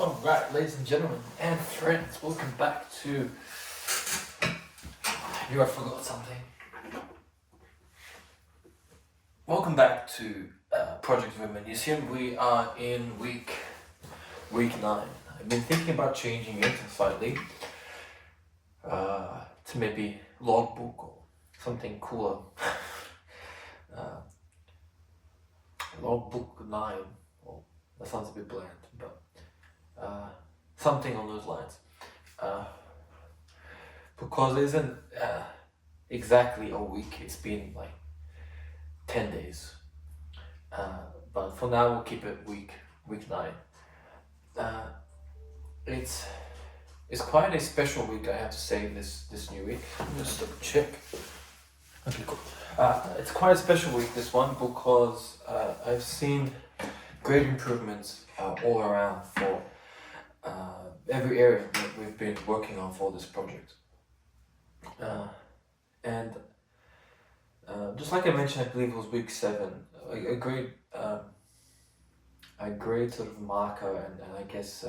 Alright, ladies and gentlemen and friends, welcome back to... I knew I forgot something. Welcome back to Project Viminacium. We are in week 9. I've been thinking about changing it slightly to maybe logbook or something cooler. Logbook 9. Well, that sounds a bit bland, but something on those lines. Because it isn't exactly a week, it's been like 10 days. But for now we'll keep it week 9. It's quite a special week, I have to say, this new week. Let me just double check. Okay, cool. It's quite a special week, this one, because I've seen great improvements all around for every area that we've been working on for this project. And just like I mentioned, I believe it was week 7, a great sort of marker and I guess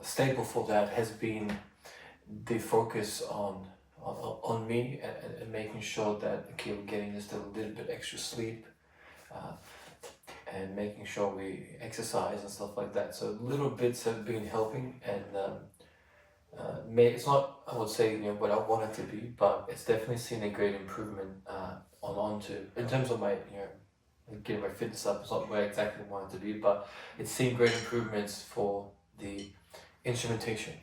staple for that has been the focus on me and making sure that, okay, we're getting just a little bit extra sleep and making sure we exercise and stuff like that. So little bits have been helping, and it's not, I would say, what I want it to be, but it's definitely seen a great improvement in terms of my, getting my fitness up. It's not where I exactly want it to be, but it's seen great improvements for the instrumentation,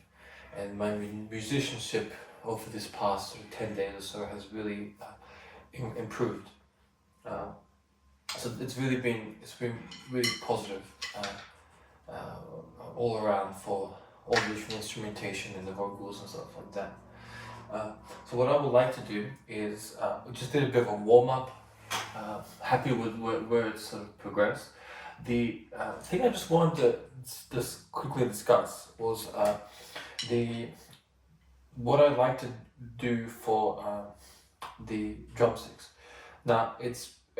and my musicianship over this past 10 days or so has really improved. So it's been really positive all around for all the different instrumentation and the vocals and stuff like that. So what I would like to do is we just did a bit of a warm up. Happy with where it's sort of progressed. The thing I just wanted to just quickly discuss was what I'd like to do for the drumsticks. Now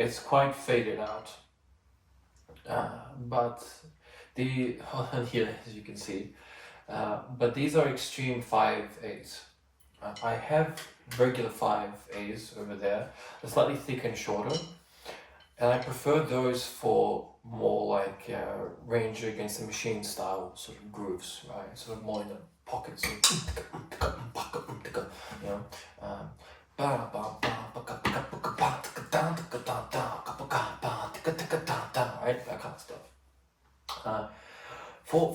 it's quite faded out, but here, as you can see, but these are extreme 5/8. I have regular 5/8s over there, they're slightly thicker and shorter, and I prefer those for more like Range Against the Machine style sort of grooves, right? Sort of more in the pockets, right? That kind of stuff.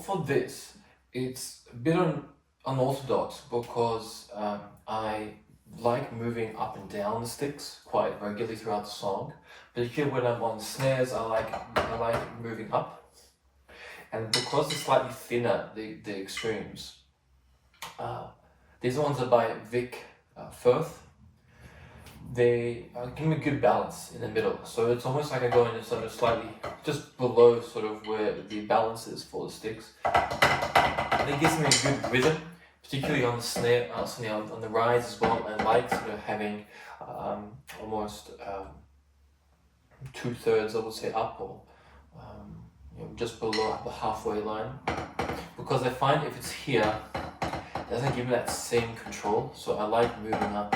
For this, it's a bit unorthodox because I like moving up and down the sticks quite regularly throughout the song. Particularly when I'm on snares, I like moving up. And because they're slightly thinner, the extremes, these ones are by Vic Firth. They give me a good balance in the middle, so it's almost like I go in sort of slightly just below sort of where the balance is for the sticks. And it gives me a good rhythm, particularly on the snare, on the rise as well. I like sort of having almost 2/3, I would say, up, or just below the halfway line, because I find if it's here, it doesn't give me that same control. So I like moving up.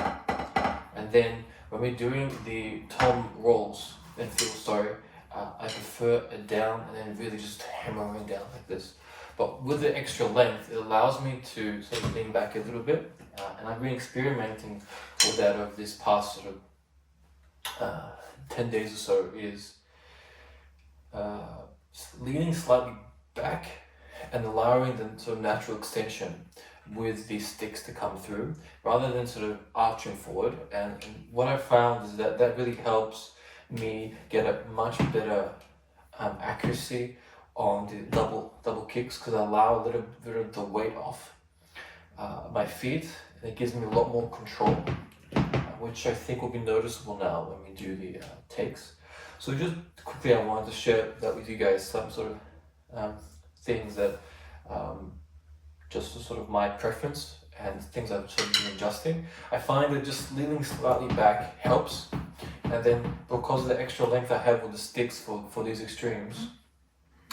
And then when we're doing the tom rolls and fills, I prefer a down and then really just hammering down like this. But with the extra length, it allows me to sort of lean back a little bit. And I've been experimenting with that over this past sort of 10 days or so, is leaning slightly back and allowing the sort of natural extension with these sticks to come through, rather than sort of arching forward. And what I found is that really helps me get a much better accuracy on the double kicks, because I allow a little bit of the weight off my feet, and it gives me a lot more control, which I think will be noticeable now when we do the takes. So just quickly, I wanted to share that with you guys, some sort of things that just sort of my preference and things I've sort of been adjusting. I find that just leaning slightly back helps, and then because of the extra length I have with the sticks for these extremes,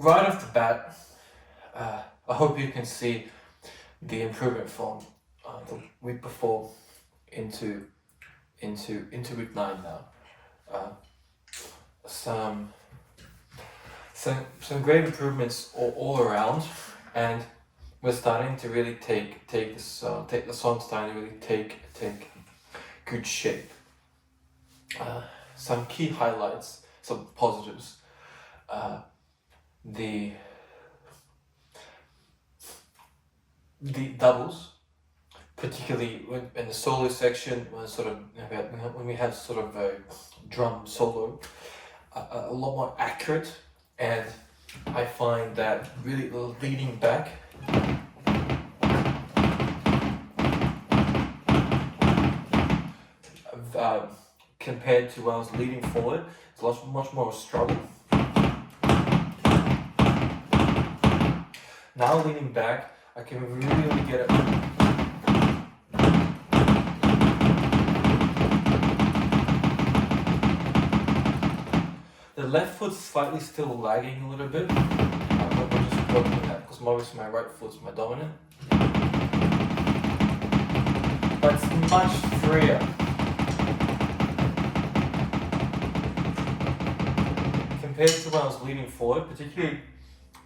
right off the bat, I hope you can see the improvement from the week before into week 9 now. Some great improvements all around, and we're starting to really take the song starting to really take good shape. Some key highlights, some positives. The doubles, particularly in the solo section, when we have sort of a drum solo, a lot more accurate, and I find that really leading back compared to when I was leading forward, it's much more of a struggle. Now leaning back, I can really get it. The left foot's slightly still lagging a little bit, but we're just working on that because obviously my right foot's my dominant. But it's much freer. Compared to when I was leaning forward, particularly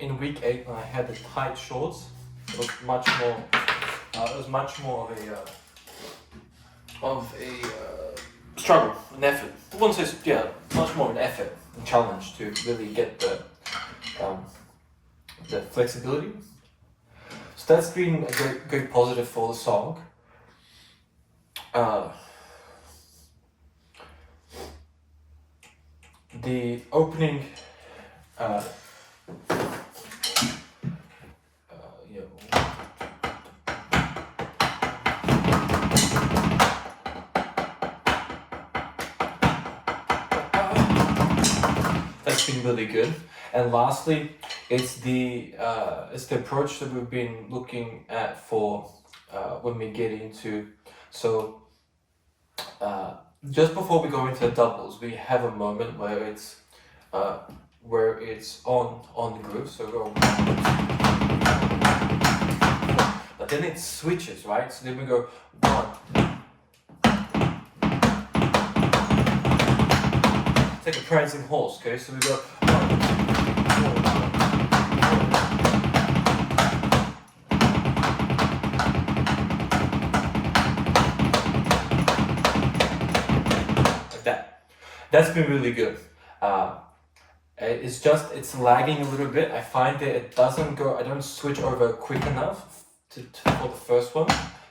in week 8 when I had the tight shorts, it was much more. Of a struggle, an effort. One says, much more an effort, a challenge to really get the flexibility. So that's been a great positive for the song. The opening, that's been really good. And lastly, it's the approach that we've been looking at for when we get into just before we go into the doubles, we have a moment where it's on the groove. So go, but then it switches, right? So then we go 1. It's like a prancing horse, okay? So we go 1, 2, 3, 4. That's been really good. It's lagging a little bit. I find that it doesn't go, I don't switch over quick enough for the first one.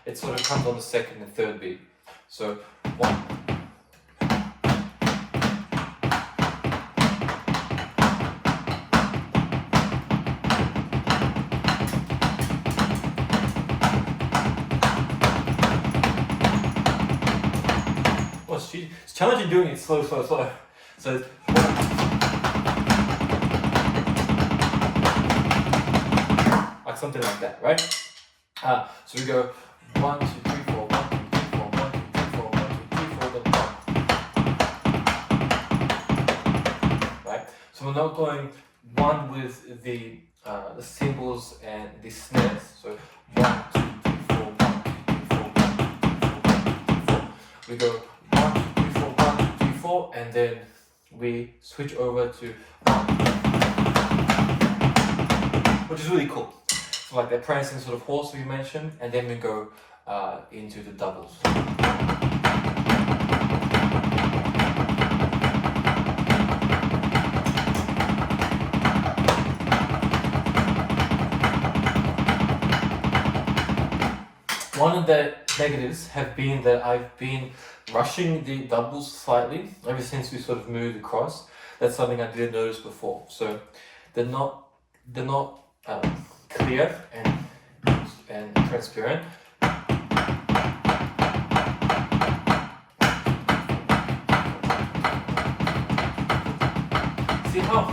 It sort of comes on the second and third beat. So 1. It's challenging doing it slow. So it's like something like that, right? So we go 1, 2, 3, 4, 1, 2, 3, 4, 1, 2, 3, 4, 1, 2, 3, 4, then 1. Right? So we're not going 1 with the cymbals and the snares. So 1, 2, 3, 4, 1, 2, 3, 4, 1, 2, 3, 4, 1, 2, 3, 4. We go 1, 2, 3, 4, 1, 2, 3, 4, and then we switch over to 1, which is really cool. So like that prancing sort of horse we mentioned, and then we go into the doubles. One of the negatives have been that I've been rushing the doubles slightly ever since we sort of moved across. That's something I didn't notice before. So they're not clear and transparent. See how?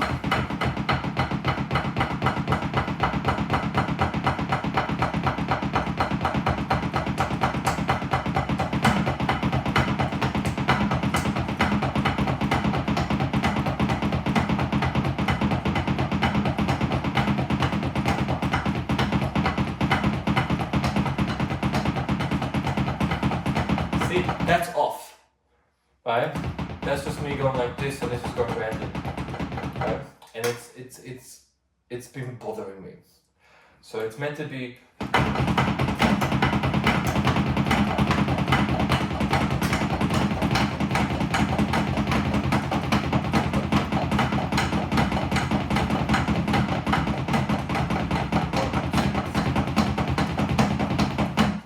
see, that's off, right? That's just me going like this, and this is going random, right? And it's been bothering me. So it's meant to be.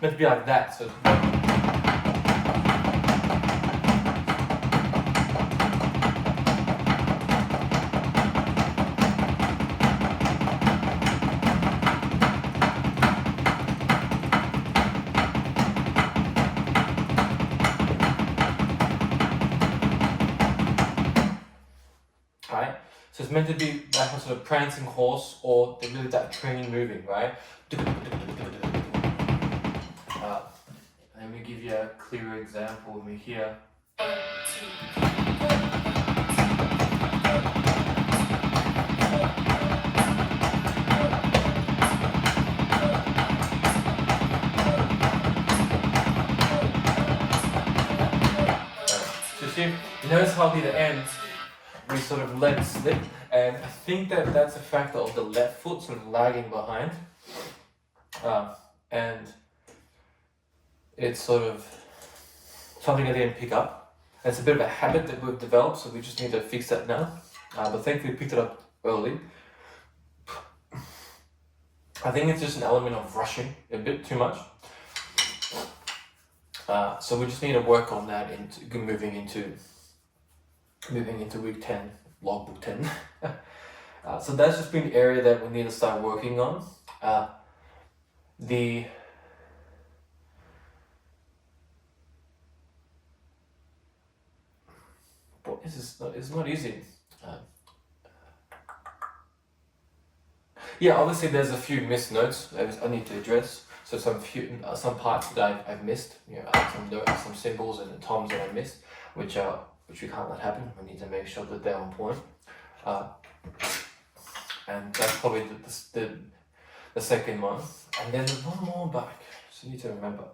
Meant to be like that. So. Right? So it's meant to be like a sort of prancing horse or really that train moving, right? Let me give you a clearer example over here. So see, you notice how near the end we sort of let it slip, and I think that that's a factor of the left foot sort of lagging behind, and it's sort of something I didn't pick up. And it's a bit of a habit that we've developed, so we just need to fix that now. But thankfully we picked it up early. I think it's just an element of rushing a bit too much. So we just need to work on that moving into week 10, logbook 10. So that's just been the area that we need to start working on. It's not easy. Yeah, obviously there's a few missed notes that I need to address. So some parts that I've missed. Some symbols and the toms that I missed, which we can't let happen. We need to make sure that they're on point. And that's probably the second one. And then there's one more back. So you need to remember.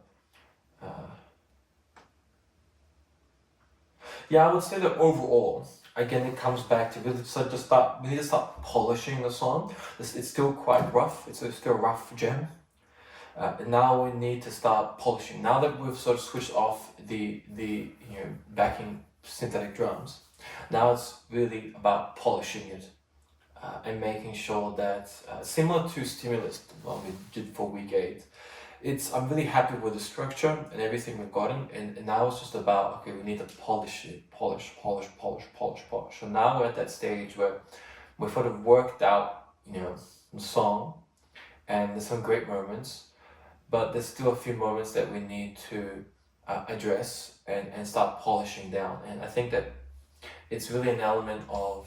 Yeah, I would say that overall, again, it comes back to we need to start polishing the song. It's still quite rough. It's still a rough gem. Now we need to start polishing. Now that we've sort of switched off the backing synthetic drums, now it's really about polishing it and making sure that similar to Stimulus, what we did for week 8. I'm really happy with the structure and everything we've gotten, and now it's just about, okay, we need to polish it, polish. So now we're at that stage where we've sort of worked out, the song, and there's some great moments, but there's still a few moments that we need to address and start polishing down. And I think that it's really an element of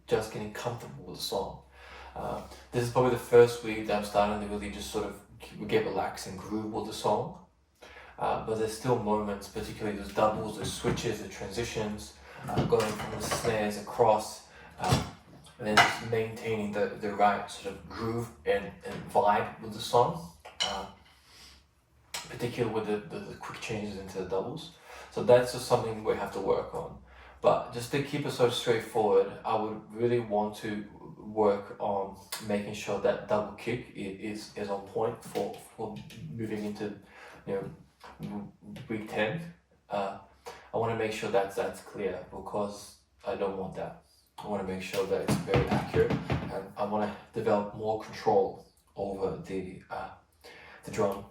just getting comfortable with the song. This is probably the first week that I'm starting to really just sort of get relaxed and groove with the song. But there's still moments, particularly those doubles, the switches, the transitions, going from the snares across, and then just maintaining the right sort of groove and vibe with the song, particularly with the quick changes into the doubles. So that's just something we have to work on. But just to keep it sort of straightforward, I would really want to work on making sure that double kick is on point for moving into week 10. I want to make sure that's clear, because I don't want that. I want to make sure that it's very accurate, and I want to develop more control over the drum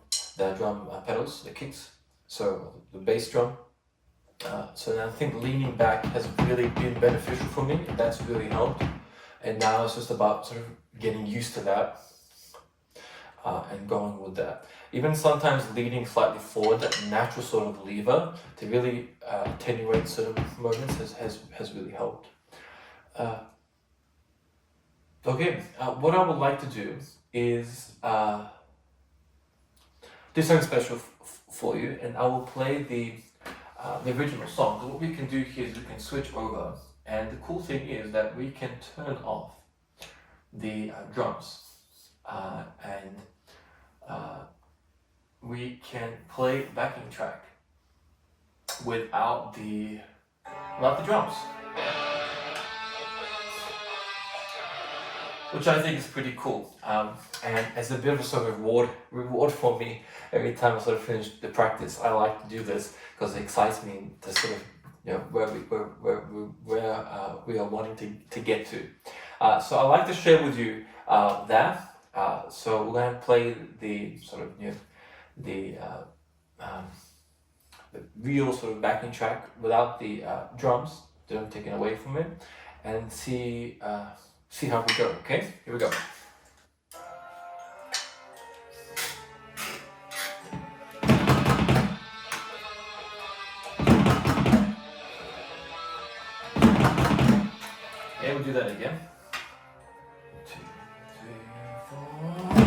pedals, the kicks. So the bass drum. So I think leaning back has really been beneficial for me. That's really helped. And now it's just about sort of getting used to that and going with that. Even sometimes leaning slightly forward, that natural sort of lever to really attenuate certain moments has really helped. What I would like to do is do something special for you, and I will play the original song. So what we can do here is we can switch over, and the cool thing is that we can turn off the drums, and we can play backing track without the drums, which I think is pretty cool. And as a bit of a sort of reward for me, every time I sort of finish the practice, I like to do this because it excites me to sort of, you know, where we are wanting to get to. So I like to share with you that. So we're going to play the sort of, you know, the real sort of backing track without the drums, don't take it away from it, and see how we go. Okay, here we go. Okay, we'll do that again. 2, 3, 4.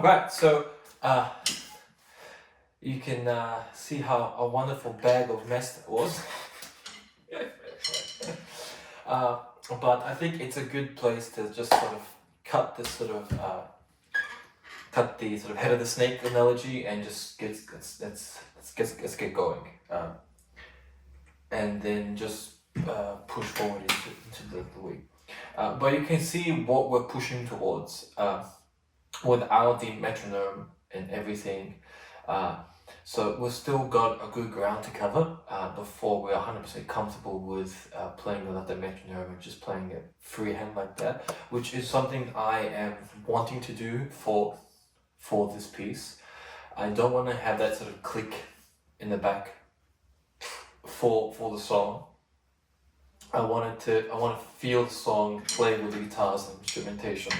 Alright, so you can see how a wonderful bag of mess that was. But I think it's a good place to just sort of cut the sort of head of the snake analogy and just let's get going, and then just push forward into the week. But you can see what we're pushing towards without the metronome and everything. So we've still got a good ground to cover before we're 100% comfortable with playing without the metronome and just playing it freehand like that, which is something I am wanting to do for this piece. I don't want to have that sort of click in the back for the song. I want to feel the song, play with the guitars and instrumentation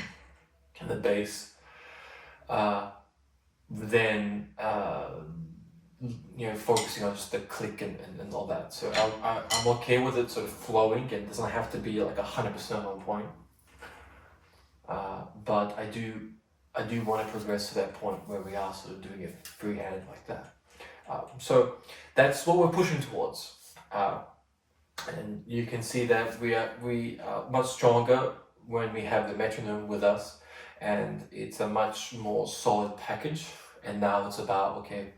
and the bass. Then focusing on just the click and all that. So I'm okay with it sort of flowing. It doesn't have to be like 100% on point. But I do want to progress to that point where we are sort of doing it freehand like that. So that's what we're pushing towards. And you can see that we are much stronger when we have the metronome with us, and it's a much more solid package. And now it's about, okay,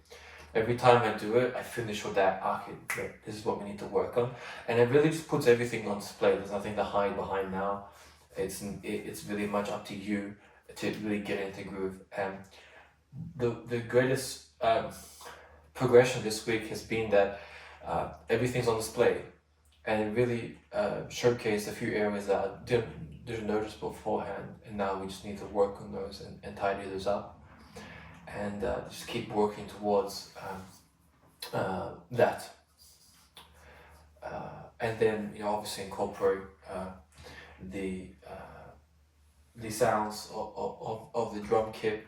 every time I do it, I finish with that, okay, this is what we need to work on. And it really just puts everything on display. There's nothing to hide behind now. It's really much up to you to really get into groove. And the greatest progression this week has been that everything's on display, and it really showcased a few areas that I didn't notice beforehand, and now we just need to work on those and tidy those up, and just keep working towards that. And then obviously incorporate the sounds of the drum kit,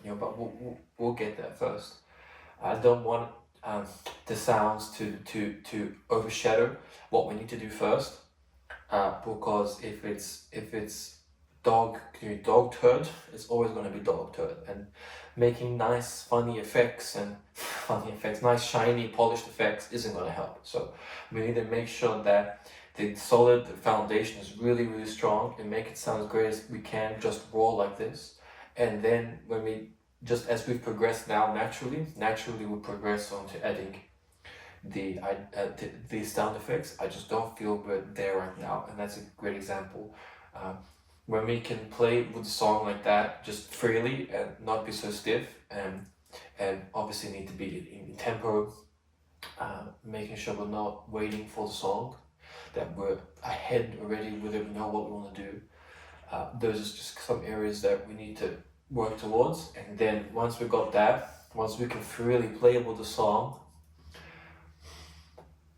but we'll get there first. I don't want the sounds to overshadow what we need to do first, because if it's dog turd, it's always going to be dog turd, and making nice nice shiny polished effects isn't going to help. So we need to make sure that the foundation is really strong and make it sound as great as we can, just raw like this. And then when we just as we've progressed now, naturally we'll progress on to adding the sound effects. I just don't feel we're there right now, and that's a great example. When we can play with the song like that, just freely and not be so stiff, and obviously need to be in tempo, making sure we're not waiting for the song, that we're ahead already with it, we know what we want to do. Those are just some areas that we need to work towards, and then once we can freely play with the song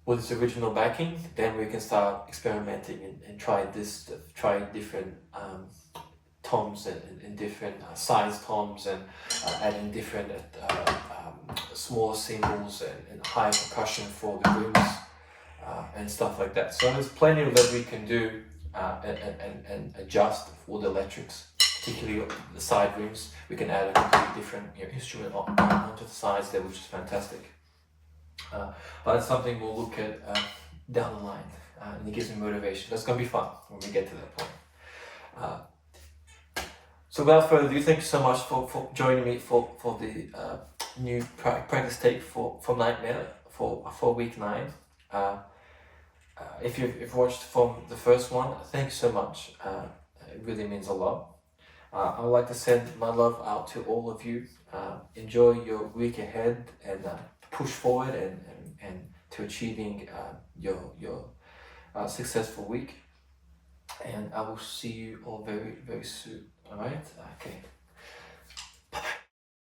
with its original backing, then we can start experimenting and try different toms and different size toms, and adding different smaller cymbals and high percussion for the rooms and stuff like that. So there's plenty that we can do and adjust for the electrics, particularly the side rooms. We can add a completely different instrument onto the sides there, which is fantastic. But it's something we'll look at down the line, and it gives me motivation. That's going to be fun when we get to that point. So without further ado, thank you so much for joining me for the new practice tape for Nightmare for week 9. If you've watched from the first one, thank you so much. It really means a lot. I would like to send my love out to all of you. Enjoy your week ahead, and push forward and to achieving your successful week. And I will see you all very soon. All right? Okay.